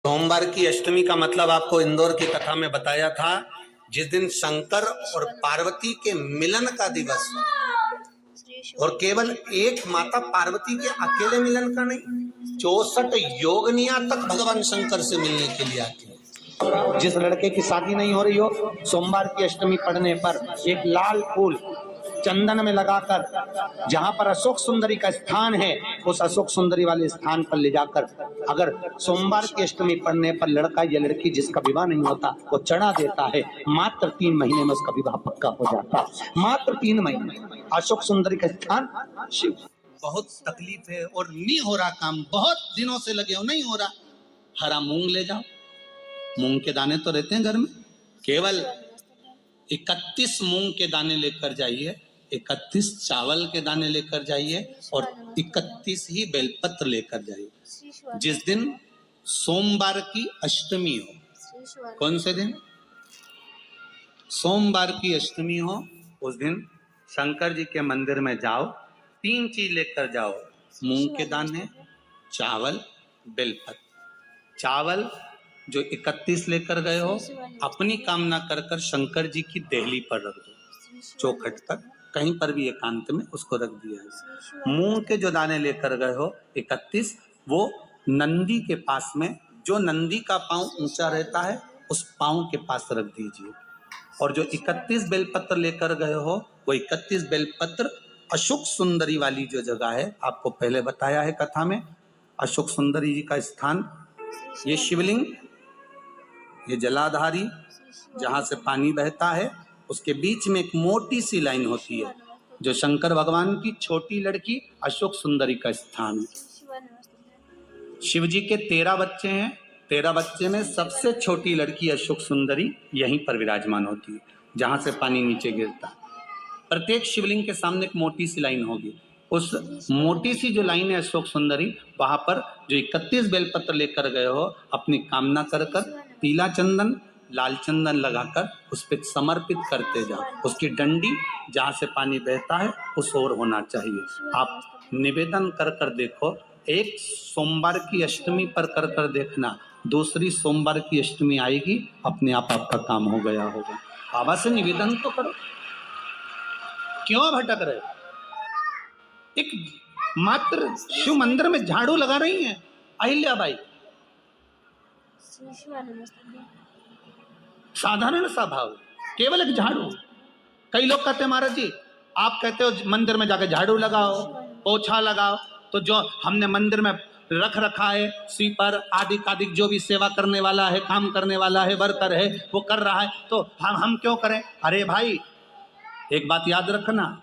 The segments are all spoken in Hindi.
सोमवार की अष्टमी का मतलब आपको इंदौर की कथा में बताया था, जिस दिन शंकर और पार्वती के मिलन का दिवस, और केवल एक माता पार्वती के अकेले मिलन का नहीं, 64 योगनियां तक भगवान शंकर से मिलने के लिए आती है। जिस लड़के की शादी नहीं हो रही हो, सोमवार की अष्टमी पढ़ने पर एक लाल फूल चंदन में लगाकर, जहां पर अशोक सुंदरी का स्थान है, उस अशोक सुंदरी वाले स्थान पर ले जाकर, अगर सोमवार की अष्टमी पढ़ने पर लड़का या लड़की जिसका विवाह नहीं होता वो चढ़ा देता है, मात्र 3 महीने में उसका विवाह पक्का हो जाता है। मात्र 3 महीने। अशोक सुंदरी का स्थान शिव। बहुत तकलीफ है और नहीं हो रहा काम, बहुत दिनों से लगे हो, नहीं हो रहा। हरा मूंग ले जाओ, मूंग के दाने तो रहते हैं घर में, केवल 31 मूंग के दाने लेकर जाइए, 31 चावल के दाने लेकर जाइए और 31 ही बेलपत्र लेकर जाइए। जिस दिन सोमवार की अष्टमी हो, कौन से दिन? सोमवार की अष्टमी हो, उस दिन शंकर जी के मंदिर में जाओ, 3 चीज लेकर जाओ, मूंग के दाने, चावल, बेलपत्र। चावल जो 31 लेकर गए हो, अपनी कामना कर कर शंकर जी की देहली पर रख दो, चौखट पर, कहीं पर भी एकांत में उसको रख दिया है। मूंग के जो दाने लेकर गए हो 31, वो नंदी के पास में, जो नंदी का पांव ऊंचा रहता है उस पांव के पास रख दीजिए। और जो 31 बेलपत्र लेकर गए हो, वो 31 बेलपत्र अशोक सुंदरी वाली जो जगह है, आपको पहले बताया है कथा में, अशोक सुंदरी जी का स्थान, ये शिवलिंग, ये जलाधारी जहां से पानी बहता है, उसके बीच में एक मोटी सी लाइन होती है, जो शंकर भगवान की छोटी लड़की अशोक सुंदरी का स्थान है। शिव जी के 13 बच्चे हैं, 13 बच्चे में सबसे छोटी लड़की अशोक सुंदरी यहीं पर विराजमान होती है, जहां से पानी नीचे गिरता है। प्रत्येक शिवलिंग के सामने एक मोटी सी लाइन होगी, उस मोटी सी जो लाइन है अशोक सुंदरी, वहां पर जो 31 बेलपत्र लेकर गए हो, अपनी कामना कर कर पीला चंदन, लाल चंदन लगाकर उस पर समर्पित करते जाओ। उसकी डंडी जहां से पानी बहता है उस ओर होना चाहिए। आप निवेदन कर कर देखो, एक सोमवार की अष्टमी पर कर कर देखना, दूसरी सोमवार की अष्टमी आएगी, अपने आप आपका काम हो गया होगा। बाबा से निवेदन तो करो, क्यों भटक रहे? एक मात्र शिव मंदिर में झाड़ू लगा रही हैं अहिल्याबाई, साधारण सा भाव, केवल एक झाड़ू। कई लोग कहते हैं महाराज जी, आप कहते हो मंदिर में जाकर झाड़ू लगाओ, पोछा लगाओ, तो जो हमने मंदिर में रख रखा है स्वीपर आदि आदि, जो भी सेवा करने वाला है, काम करने वाला है, वर्कर है, वो कर रहा है, तो हम क्यों करें? अरे भाई, एक बात याद रखना,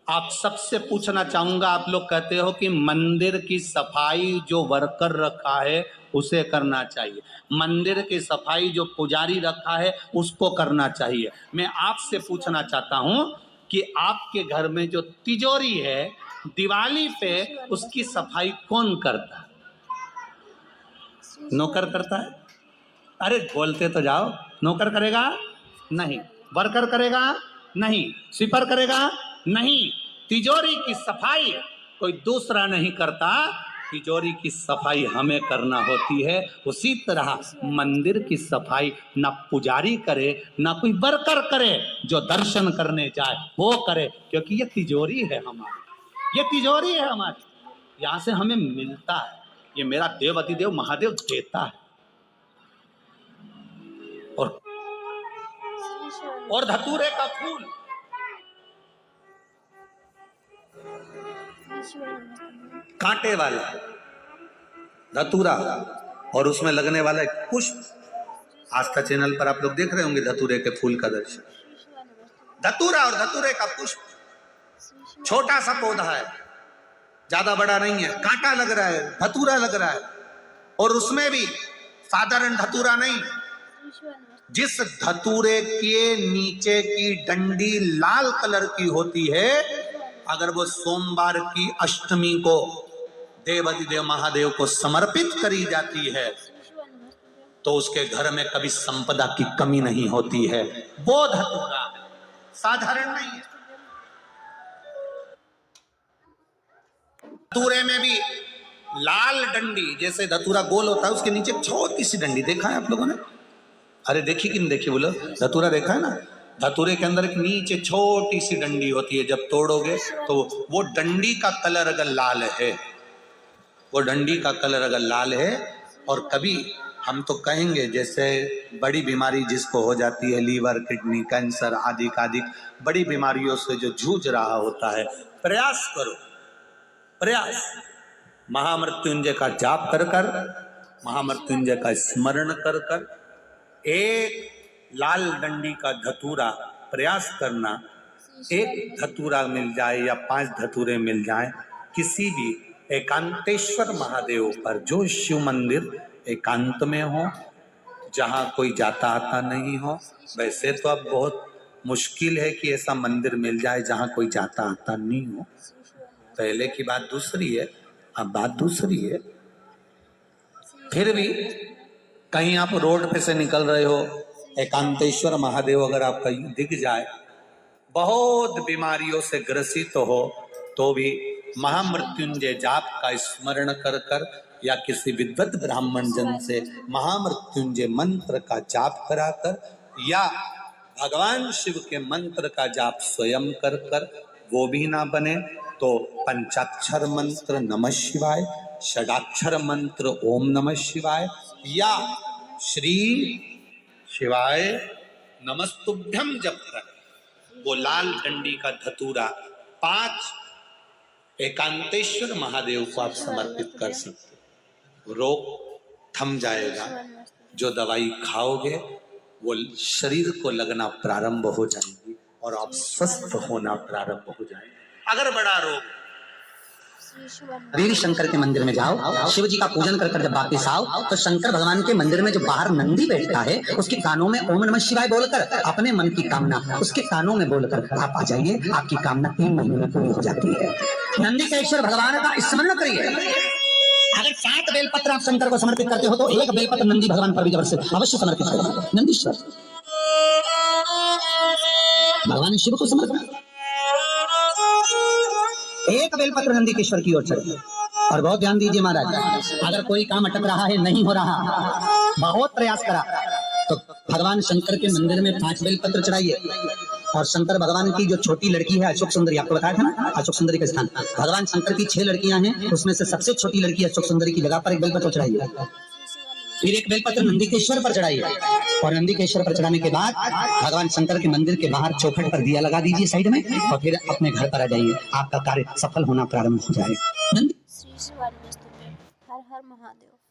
आप सबसे पूछना चाहूंगा, आप लोग कहते हो कि मंदिर की सफाई जो वर्कर रखा है उसे करना चाहिए, मंदिर की सफाई जो पुजारी रखा है उसको करना चाहिए। मैं आपसे पूछना चाहता हूं कि आपके घर में जो तिजोरी है, दिवाली पे उसकी सफाई कौन करता है? नौकर करता है? अरे बोलते तो जाओ। नौकर करेगा? नहीं। वर्कर करेगा? नहीं। स्वीपर करेगा? नहीं। तिजोरी की सफाई कोई दूसरा नहीं करता, तिजोरी की सफाई हमें करना होती है। उसी तरह मंदिर की सफाई ना पुजारी करे, ना कोई वर्कर करे, जो दर्शन करने जाए वो करे, क्योंकि ये तिजोरी है हमारी, ये तिजोरी है हमारी, यहां से हमें मिलता है, ये मेरा देव अतिदेव महादेव देता है। और धतूरे का फूल, कांटे वाला धतूरा, और उसमें लगने वाला एक पुष्प, आस्था चैनल पर आप लोग देख रहे होंगे धतूरे के फूल का दर्शन। धतूरा और धतूरे का पुष्प छोटा सा पौधा है, ज्यादा बड़ा नहीं है, कांटा लग रहा है, धतूरा लग रहा है, और उसमें भी साधारण धतूरा नहीं, जिस धतूरे के नीचे की डंडी लाल कलर की होती है, अगर वो सोमवार की अष्टमी को देवाधिदेव महादेव को समर्पित करी जाती है, तो उसके घर में कभी संपदा की कमी नहीं होती है। वो धतूरा साधारण नहीं है। धतूरे में भी लाल डंडी, जैसे धतूरा गोल होता है उसके नीचे छोटी सी डंडी, देखा है आप लोगों ने? अरे देखी कि नहीं देखी बोलो? धतूरा देखा है ना? धतूरे के अंदर एक नीचे छोटी सी डंडी होती है, जब तोड़ोगे तो वो डंडी का कलर अगर लाल है, वो डंडी का कलर अगर लाल है, और कभी हम तो कहेंगे जैसे बड़ी बीमारी जिसको हो जाती है, लीवर, किडनी, कैंसर आदि आदि बड़ी बीमारियों से जो जूझ रहा होता है, प्रयास करो, प्रयास महामृत्युंजय का जाप कर कर, महामृत्युंजय का स्मरण कर कर, एक लाल डंडी का धतूरा प्रयास करना, एक धतूरा मिल जाए या 5 धतूरे मिल जाए किसी भी एकांतेश्वर महादेव पर, जो शिव मंदिर एकांत में हो, जहाँ कोई जाता आता नहीं हो। वैसे तो अब बहुत मुश्किल है कि ऐसा मंदिर मिल जाए जहाँ कोई जाता आता नहीं हो, पहले की बात दूसरी है, अब बात दूसरी है। फिर भी कहीं आप रोड पे से निकल रहे हो, एकांतेश्वर महादेव अगर आपका दिख जाए, बहुत बीमारियों से ग्रसित हो, तो भी महामृत्युंजय जाप का स्मरण कर कर या किसी विद्वत ब्राह्मण जन से महामृत्युंजय मंत्र का जाप कराकर या भगवान शिव के मंत्र का जाप स्वयं कर कर, वो भी ना बने तो पंचाक्षर मंत्र नमः शिवाय, षडाक्षर मंत्र ओम नमः शिवाय या श्री शिवाय नमस्तुभ्यम जप कर वो लाल डंडी का धतूरा 5 एकांतेश्वर महादेव को आप समर्पित कर सकते, रोग थम जाएगा। जो दवाई खाओगे वो शरीर को लगना प्रारंभ हो जाएगी और आप स्वस्थ होना प्रारंभ हो जाएगा। अगर बड़ा रोग, वीर शंकर के मंदिर में जाओ, शिव जी का पूजन कर कर जब वापिस आओ तो शंकर भगवान के मंदिर में जो बाहर नंदी बैठता है उसके कानों में ओम नमः शिवाय बोलकर अपने मन की कामना उसके कानों में बोलकर आप आ जाइए, आपकी कामना 3 महीने में पूरी हो जाती है। नंदी के ईश्वर भगवान का स्मरण करिए। अगर 7 बेलपत्र आप शंकर को समर्पित करते हो तो 1 बेलपत्र नंदी भगवान पर भी अवश्य समर्पित करें। नंदीश्वर भगवान शिव को समर्पित, 1 बेलपत्र नंदी केश्वर की ओर चढ़े। और बहुत ध्यान दीजिए महाराज, अगर कोई काम अटक रहा है, नहीं हो रहा, बहुत प्रयास करा, तो भगवान शंकर के मंदिर में 5 बेलपत्र चढ़ाइए। और शंकर भगवान की जो छोटी लड़की है अशोक सुंदरी, आपको बताया था ना, अशोक सुंदरी का स्थान, भगवान शंकर की 6 लड़कियां हैं, उसमें से सबसे छोटी लड़की अशोक सुंदरी की जगह पर 1 बेलपत्र चढ़ाइए। फिर 1 बेलपत्र नंदीकेश्वर पर चढ़ाइए। और नंदीकेश्वर पर चढ़ाने के बाद भगवान शंकर के मंदिर के बाहर चौखट पर दिया लगा दीजिए साइड में, और फिर अपने घर पर आ जाइए, आपका कार्य सफल होना प्रारंभ हो जाएगा। श्री शिवाय नमस्तुभ्यं। हर हर महादेव।